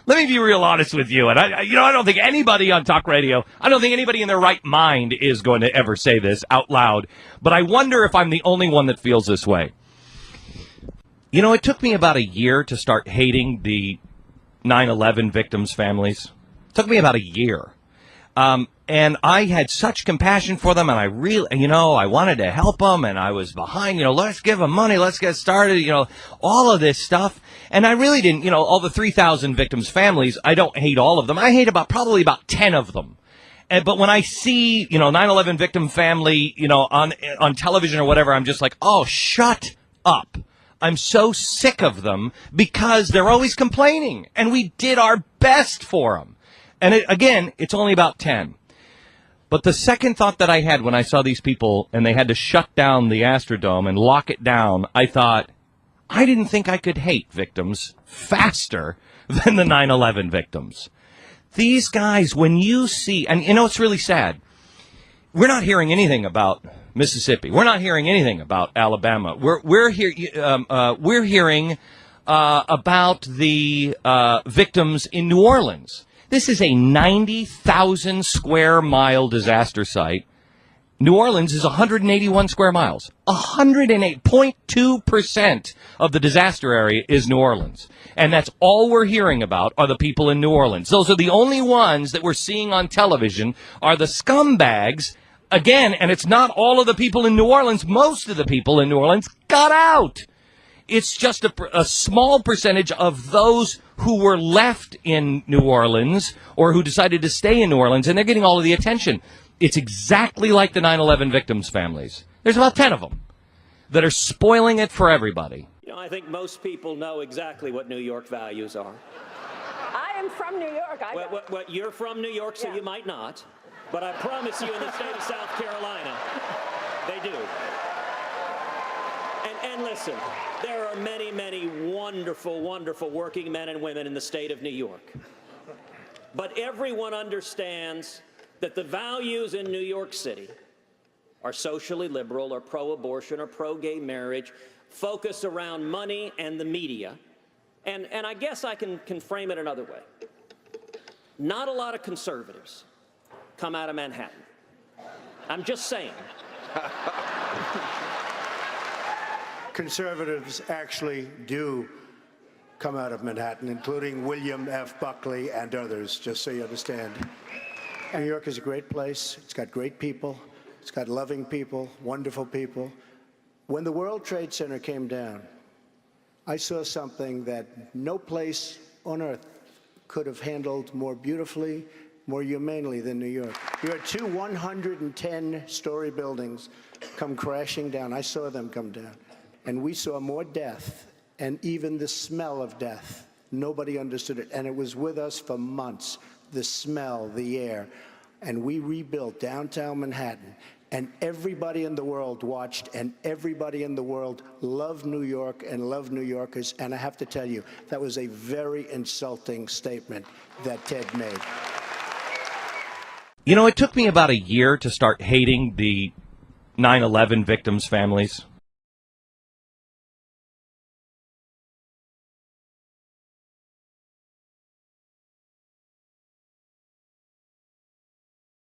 Let me be real honest with you. And I don't think anybody on talk radio, I don't think anybody in their right mind is going to ever say this out loud. But I wonder if I'm the only one that feels this way. You know, it took me about a year to start hating the 9/11 victims' families. It took me about a year. And I had such compassion for them, and I really, I wanted to help them, and I was behind, let's give them money, let's get started, all of this stuff. And I really didn't, all the 3,000 victims' families, I don't hate all of them. I hate probably about 10 of them. But when I see, 9/11 victim family, on television or whatever, I'm just like, oh, shut up. I'm so sick of them because they're always complaining, and we did our best for them. And again, it's only about 10. But the second thought that I had when I saw these people and they had to shut down the Astrodome and lock it down, I thought, I didn't think I could hate victims faster than the 9/11 victims. These guys, when you see, and it's really sad, we're not hearing anything about Mississippi. We're not hearing anything about Alabama. We're hearing about the victims in New Orleans. This is a 90,000 square mile disaster site. New Orleans is 181 square miles. 108.2% of the disaster area is New Orleans. And that's all we're hearing about are the people in New Orleans. Those are the only ones that we're seeing on television are the scumbags. Again, and it's not all of the people in New Orleans. Most of the people in New Orleans got out. It's just a small percentage of those who were left in New Orleans or who decided to stay in New Orleans, and they're getting all of the attention. It's exactly like the 9/11 victims' families. There's about 10 of them that are spoiling it for everybody. I think most people know exactly what New York values are. I am from New York. Well, you're from New York, so you might not. But I promise you in the state of South Carolina, they do. And listen, there are many, many wonderful, wonderful working men and women in the state of New York. But everyone understands that the values in New York City are socially liberal or pro-abortion or pro-gay marriage, focused around money and the media. And I guess I can frame it another way. Not a lot of conservatives come out of Manhattan. I'm just saying. Conservatives actually do come out of Manhattan, including William F. Buckley and others, just so you understand. New York is a great place. It's got great people. It's got loving people, wonderful people. When the World Trade Center came down, I saw something that no place on earth could have handled more beautifully, more humanely than New York. You had two 110-story buildings come crashing down. I saw them come down. And we saw more death, and even the smell of death. Nobody understood it, and it was with us for months, the smell, the air. And we rebuilt downtown Manhattan, and everybody in the world watched, and everybody in the world loved New York and loved New Yorkers. And I have to tell you, that was a very insulting statement that Ted made. It took me about a year to start hating the 9/11 victims' families.